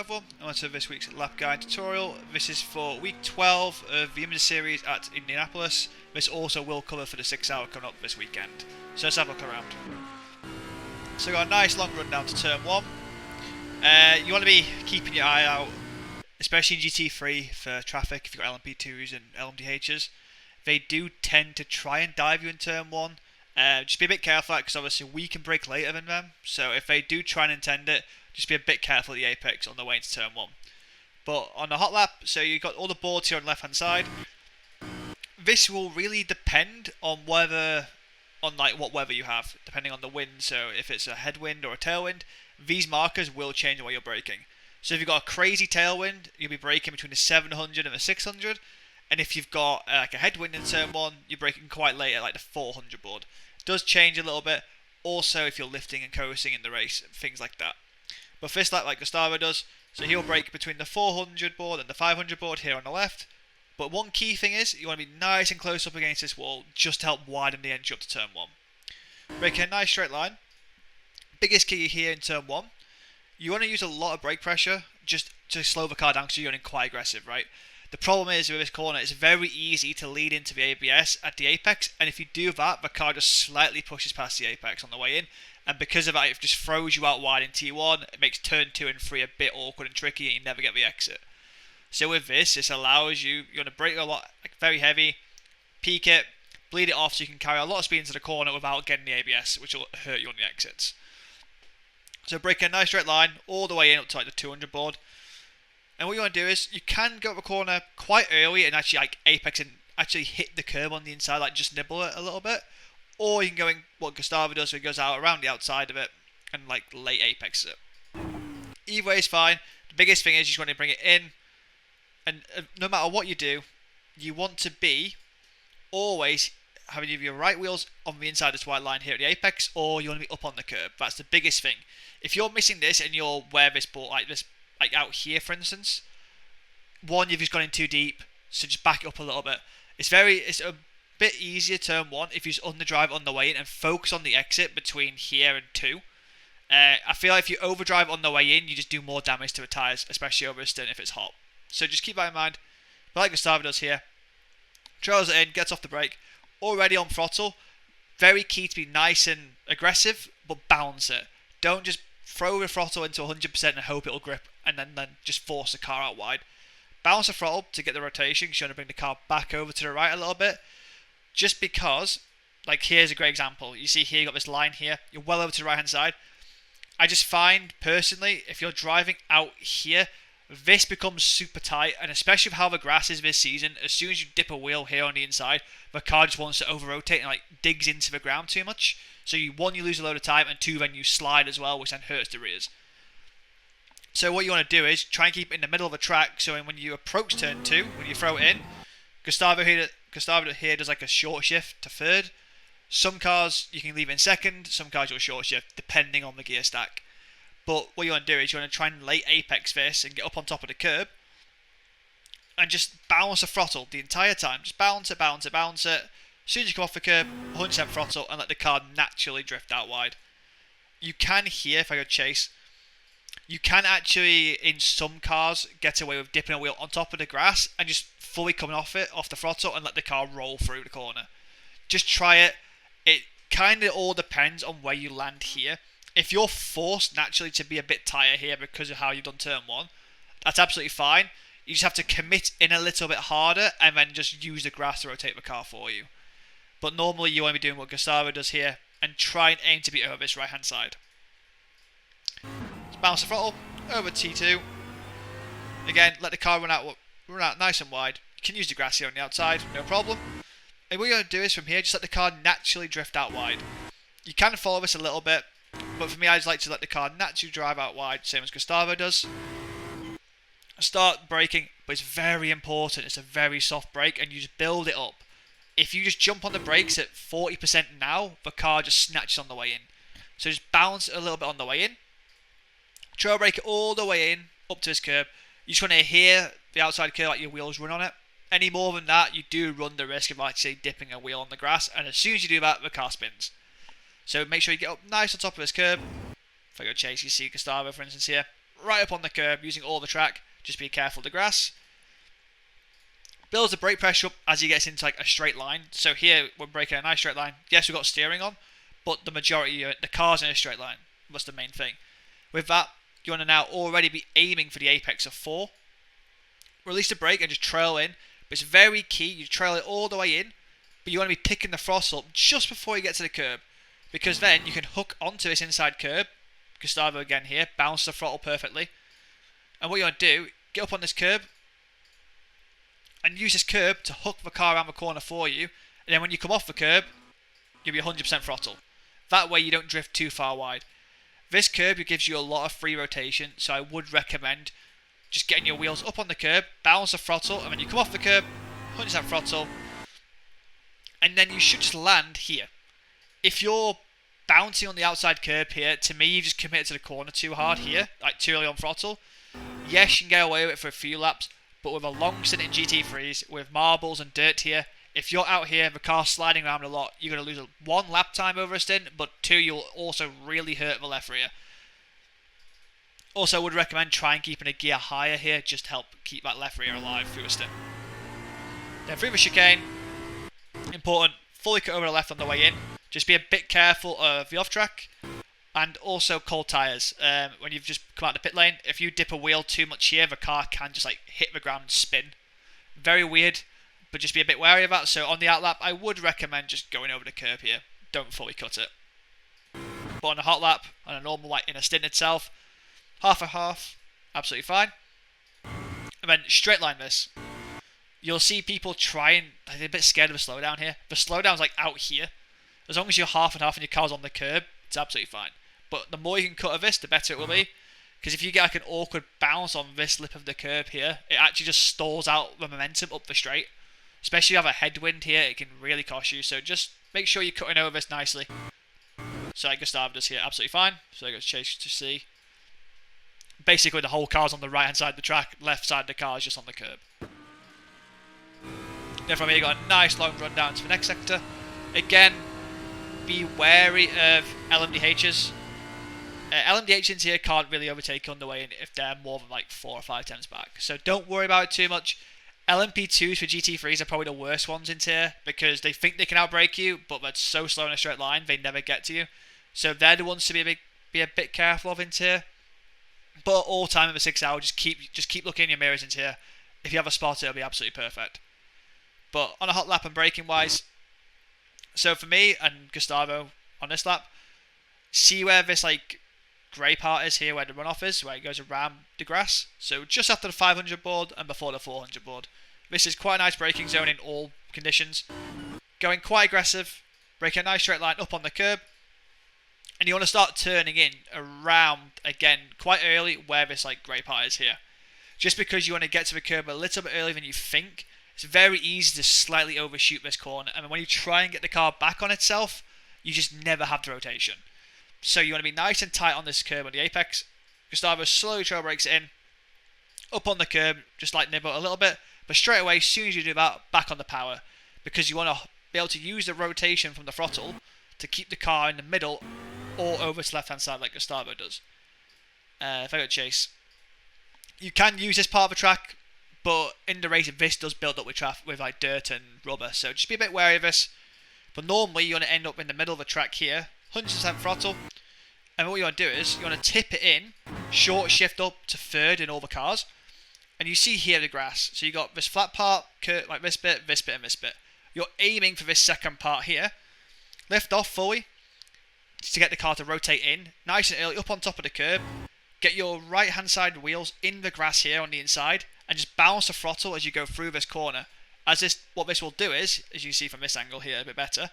everyone, and welcome to this week's lap guide tutorial. This is for week 12 of the Image Series at Indianapolis. This also will cover for the 6 hour coming up this weekend. So let's have a look around. So we've got a nice long run down to turn 1. You want to be keeping your eye out, especially in GT3 for traffic if you've got LMP2s and LMDHs. They do tend to try and dive you in turn 1. Just be a bit careful because obviously we can brake later than them. So if they do try and intend it, just be a bit careful at the apex on the way into turn 1. But on the hot lap, so you've got all the boards here on the left hand side. This will really depend on what weather you have, depending on the wind. So if it's a headwind or a tailwind, these markers will change the way you're braking. So if you've got a crazy tailwind, you'll be braking between the 700 and the 600. And if you've got like a headwind in turn 1, you're braking quite late at like the 400 board. It does change a little bit. Also if you're lifting and coasting in the race, things like that. But for this lap, like Gustavo does, so he'll brake between the 400 board and the 500 board here on the left. But one key thing is, you want to be nice and close up against this wall, just to help widen the entry up to turn 1. Braking a nice straight line. Biggest key here in turn 1, you want to use a lot of brake pressure just to slow the car down because you're going quite aggressive, right? The problem is with this corner, it's very easy to lead into the ABS at the apex, and if you do that, the car just slightly pushes past the apex on the way in. And because of that, it just throws you out wide in T1. It makes turn 2 and 3 a bit awkward and tricky, and you never get the exit. So with this allows you want to brake a lot, like very heavy, peak it, bleed it off so you can carry a lot of speed into the corner without getting the ABS, which will hurt you on the exits. So braking a nice straight line all the way in up to like the 200 board. And what you want to do is, you can go up the corner quite early and actually like apex and actually hit the curb on the inside, like just nibble it a little bit. Or you can go in what Gustavo does, so he goes out around the outside of it and like late apex it. Either way is fine. The biggest thing is you just want to bring it in, and no matter what you do, you want to be always having either your right wheels on the inside of this white line here at the apex, or you want to be up on the curb. That's the biggest thing. If you're missing this and you're where this ball like this, like out here for instance, one, you've just gone in too deep, so just back it up a little bit. It's a bit easier turn 1 if you just underdrive on the way in and focus on the exit between here and 2. I feel like if you overdrive on the way in, you just do more damage to the tyres, especially over a stint if it's hot. So just keep that in mind. But like Gustavo does here, trails it in, gets off the brake, already on throttle. Very key to be nice and aggressive, but balance it. Don't just throw the throttle into 100% and hope it'll grip, and then just force the car out wide. Balance the throttle to get the rotation, because you want to bring the car back over to the right a little bit. Just because, like here's a great example. You see here, you got this line here. You're well over to the right hand side. I just find, personally, if you're driving out here, this becomes super tight. And especially with how the grass is this season, as soon as you dip a wheel here on the inside, the car just wants to over-rotate and like digs into the ground too much. So one, you lose a load of time, and two, then you slide as well, which then hurts the rears. So what you want to do is try and keep it in the middle of the track, so when you approach turn 2, when you throw it in, Gustavo here does like a short shift to third. Some cars you can leave in second, some cars you'll short shift depending on the gear stack. But what you want to do is you want to try and late apex this and get up on top of the curb and just balance the throttle the entire time. Just balance it, balance it, balance it. As soon as you come off the curb, 100% throttle and let the car naturally drift out wide. You can here, if I go chase, you can actually, in some cars, get away with dipping a wheel on top of the grass and just fully coming off the throttle and let the car roll through the corner. Just try it. It kind of all depends on where you land here. If you're forced naturally to be a bit tighter here because of how you've done turn 1, that's absolutely fine. You just have to commit in a little bit harder and then just use the grass to rotate the car for you. But normally you want to be doing what Gustavo does here and try and aim to be over this right hand side. Bounce the throttle, over T2. Again, let the car run out nice and wide. You can use the grass here on the outside, no problem. And what you're going to do is from here, just let the car naturally drift out wide. You can follow this a little bit, but for me, I just like to let the car naturally drive out wide, same as Gustavo does. Start braking, but it's very important. It's a very soft brake, and you just build it up. If you just jump on the brakes at 40% now, the car just snatches on the way in. So just balance it a little bit on the way in. Trail brake it all the way in, up to this curb. You just want to hear the outside curb like your wheels run on it. Any more than that, you do run the risk of actually dipping a wheel on the grass, and as soon as you do that, the car spins. So make sure you get up nice on top of this curb. If I go chase, you see Gustavo, for instance, here. right up on the curb using all the track. Just be careful of the grass. Builds the brake pressure up as he gets into like a straight line. So here we're braking a nice straight line. Yes, we've got steering on, but the majority of it, the car's in a straight line. That's the main thing. With that, you want to now already be aiming for the apex of 4. Release the brake and just trail in. But it's very key. You trail it all the way in, but you want to be picking the throttle up just before you get to the curb, because then you can hook onto this inside curb. Gustavo again here, bounce the throttle perfectly. And what you want to do, get up on this curb and use this curb to hook the car around the corner for you. And then when you come off the curb, you'll be 100% throttle. That way you don't drift too far wide. This curb gives you a lot of free rotation, so I would recommend just getting your wheels up on the curb, balance the throttle, and when you come off the curb, 100% throttle. And then you should just land here. If you're bouncing on the outside curb here, to me, you just committed to the corner too hard here, like too early on throttle. Yes, you can get away with it for a few laps, but with a long stint in GT3s, with marbles and dirt here, if you're out here, the car's sliding around a lot, you're going to lose 1 lap time over a stint, but 2, you'll also really hurt the left rear. Also, I would recommend trying keeping a gear higher here, just to help keep that left rear alive through a stint. Then through the chicane, important, fully cut over the left on the way in. Just be a bit careful of the off-track, and also cold tyres. When you've just come out the pit lane, if you dip a wheel too much here, the car can just like hit the ground and spin. Very weird, but just be a bit wary of that. So on the outlap, I would recommend just going over the curb here. Don't fully cut it. But on a hot lap, on a normal, like in a stint itself, half a half, absolutely fine. And then straight line this. You'll see people trying, they're a bit scared of a slowdown here. The slowdown's like out here. As long as you're half and half and your car's on the curb, it's absolutely fine. But the more you can cut of this, the better it will be. Because if you get like an awkward bounce on this lip of the curb here, it actually just stalls out the momentum up the straight. Especially if you have a headwind here, it can really cost you. So just make sure you're cutting over this nicely. So like Gustavo does here, absolutely fine. So I go to Chase to see. Basically the whole car's on the right hand side of the track, left side of the car is just on the curb. Then from here you got a nice long run down to the next sector. Again, be wary of LMDHs. LMDHs here can't really overtake on the way in if they're more than like 4 or 5 times back. So don't worry about it too much. LMP2s for GT3s are probably the worst ones in tier because they think they can outbrake you, but they're so slow in a straight line they never get to you. So they're the ones to be a bit careful of in tier. But all time in the 6 hour, just keep looking in your mirrors in tier. If you have a spot, it'll be absolutely perfect. But on a hot lap and braking wise, so for me and Gustavo on this lap, see where this like grey part is here, where the runoff is, where it goes around the grass. So just after the 500 board and before the 400 board. This is quite a nice braking zone in all conditions. Going quite aggressive, braking a nice straight line up on the curb. And you want to start turning in around, again, quite early where this like grey part is here. Just because you want to get to the curb a little bit earlier than you think. It's very easy to slightly overshoot this corner, and when you try and get the car back on itself, you just never have the rotation. So you want to be nice and tight on this curb on the apex. Gustavo slowly trail brakes it in, up on the curb, just like nibble a little bit, but straight away, as soon as you do that, back on the power, because you want to be able to use the rotation from the throttle to keep the car in the middle or over to the left hand side like Gustavo does. If I go to Chase, you can use this part of the track, but in the race, this does build up with like dirt and rubber, so just be a bit wary of this. But normally, you want to end up in the middle of the track here, 100% throttle, and what you want to do is, you want to tip it in, short shift up to third in all the cars, and you see here the grass. So you got this flat part, like this bit, and this bit. You're aiming for this second part here, lift off fully, to get the car to rotate in, nice and early, up on top of the curb, get your right hand side wheels in the grass here on the inside, and just balance the throttle as you go through this corner. What this will do is, as you can see from this angle here a bit better,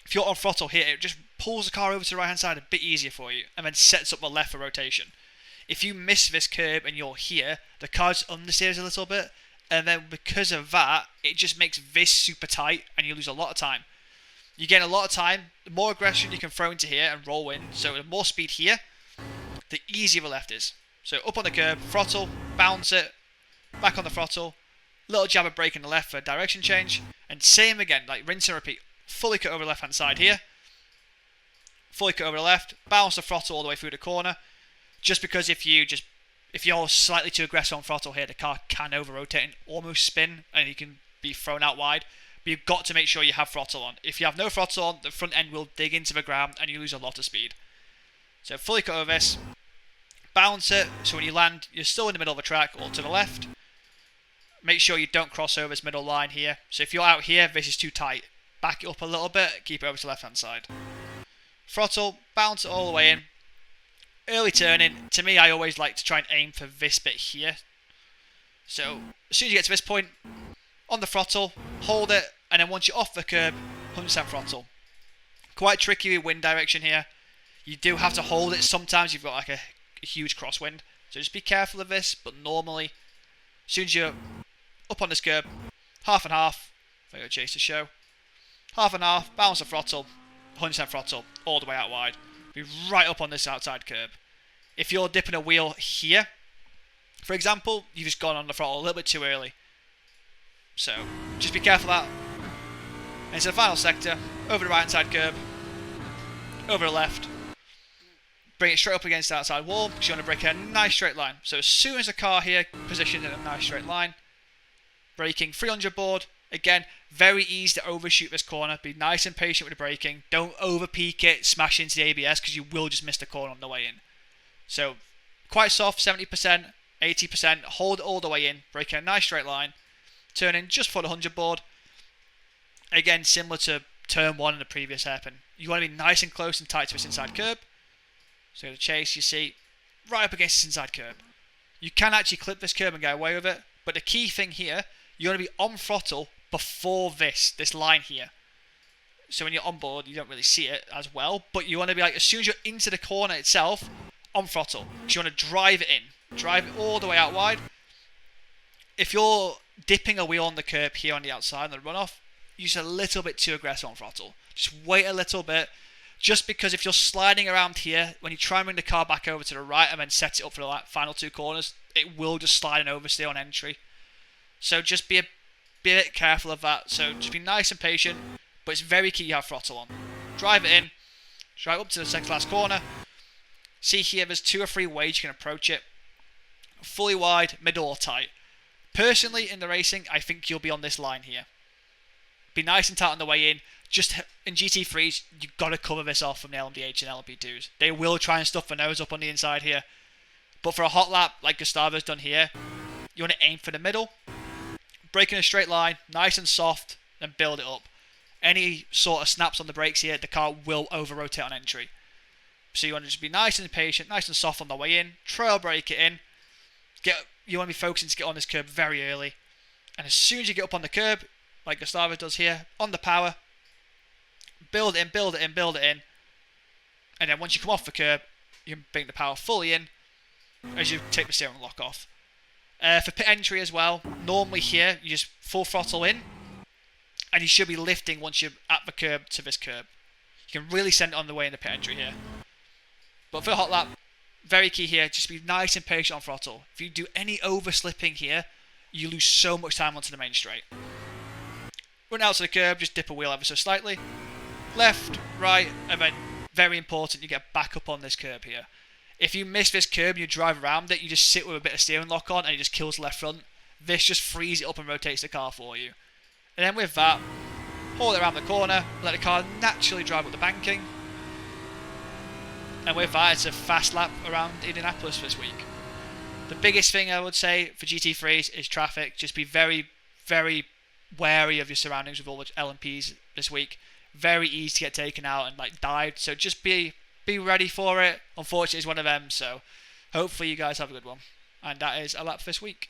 if you're on throttle here, it just pulls the car over to the right hand side a bit easier for you, and then sets up the left for rotation. If you miss this curb and you're here, the car's understeers a little bit, and then because of that, it just makes this super tight, and you lose a lot of time. You gain a lot of time, the more aggression you can throw into here and roll in, so the more speed here, the easier the left is. So up on the curb, throttle, bounce it, back on the throttle, little jab of brake in the left for direction change, and same again, like rinse and repeat. Fully cut over the left hand side here, fully cut over the left, bounce the throttle all the way through the corner, Just because if you're slightly too aggressive on throttle here, the car can over-rotate and almost spin, and you can be thrown out wide. But you've got to make sure you have throttle on. If you have no throttle on, the front end will dig into the ground and you lose a lot of speed. So fully cut over this, balance it, so when you land, you're still in the middle of the track or to the left. Make sure you don't cross over this middle line here. So if you're out here, this is too tight. Back it up a little bit, keep it over to the left-hand side. Throttle, bounce it all the way in. Early turning, to me I always like to try and aim for this bit here. So as soon as you get to this point, on the throttle, hold it, and then once you're off the curb, 100% throttle. Quite tricky with wind direction here. You do have to hold it, sometimes you've got like a huge crosswind. So just be careful of this, but normally, as soon as you're up on this curb, half and half, if I go chase the show, half and half, balance the throttle, 100% throttle, all the way out wide. Be right up on this outside curb. If you're dipping a wheel here, for example, you've just gone on the throttle a little bit too early. So, just be careful of that. And into the final sector, over the right hand side curb, over the left, bring it straight up against the outside wall, because you want to break a nice straight line. So as soon as the car here positioned in a nice straight line, braking 300 board, again, very easy to overshoot this corner. Be nice and patient with the braking. Don't over peak it, smash into the ABS, because you will just miss the corner on the way in. So, quite soft, 70%, 80%, hold it all the way in, breaking a nice straight line, turn in just for the 100 board. Again, similar to turn 1 in the previous hairpin. You want to be nice and close and tight to this inside curb. So the chase, you see, right up against this inside curb. You can actually clip this curb and get away with it, but the key thing here, you want to be on throttle before this line here. So when you're on board, you don't really see it as well, but you want to be like, as soon as you're into the corner itself, on throttle. Because you want to drive it in. Drive it all the way out wide. If you're dipping a wheel on the curb here on the outside and the runoff, you're just a little bit too aggressive on throttle. Just wait a little bit. Just because if you're sliding around here, when you try and bring the car back over to the right and then set it up for the final two corners, it will just slide and oversteer on entry. So just be a bit careful of that. So just be nice and patient, but it's very key you have throttle on. Drive it in, drive up to the second last corner. See here, there's 2 or 3 ways you can approach it. Fully wide, middle or tight. Personally, in the racing, I think you'll be on this line here. Be nice and tight on the way in. Just in GT3s, you've got to cover this off from the LMDH and LMP2s. They will try and stuff the nose up on the inside here. But for a hot lap, like Gustavo's done here, you want to aim for the middle. Break in a straight line, nice and soft, and build it up. Any sort of snaps on the brakes here, the car will over-rotate on entry. So you want to just be nice and patient, nice and soft on the way in, trail brake it in. You want to be focusing to get on this curb very early. And as soon as you get up on the curb, like Gustavo does here, on the power, build it in, build it in, build it in. And then once you come off the curb, you can bring the power fully in as you take the steering lock off. For pit entry as well, normally here, you just full throttle in, and you should be lifting once you're at the curb to this curb. You can really send it on the way in the pit entry here. But for a hot lap, very key here, just be nice and patient on throttle. If you do any overslipping here, you lose so much time onto the main straight. Run out to the curb, just dip a wheel ever so slightly. Left, right, and then, very important, you get back up on this curb here. If you miss this curb and you drive around it, you just sit with a bit of steering lock on and it just kills the left front. This just frees it up and rotates the car for you. And then with that, hold it around the corner, let the car naturally drive up the banking. And with that, it's a fast lap around Indianapolis this week. The biggest thing I would say for GT3s is traffic. Just be very, very wary of your surroundings with all the LMPs this week. Very easy to get taken out and died. So just be ready for it. Unfortunately, it's one of them. So hopefully you guys have a good one. And that is a lap for this week.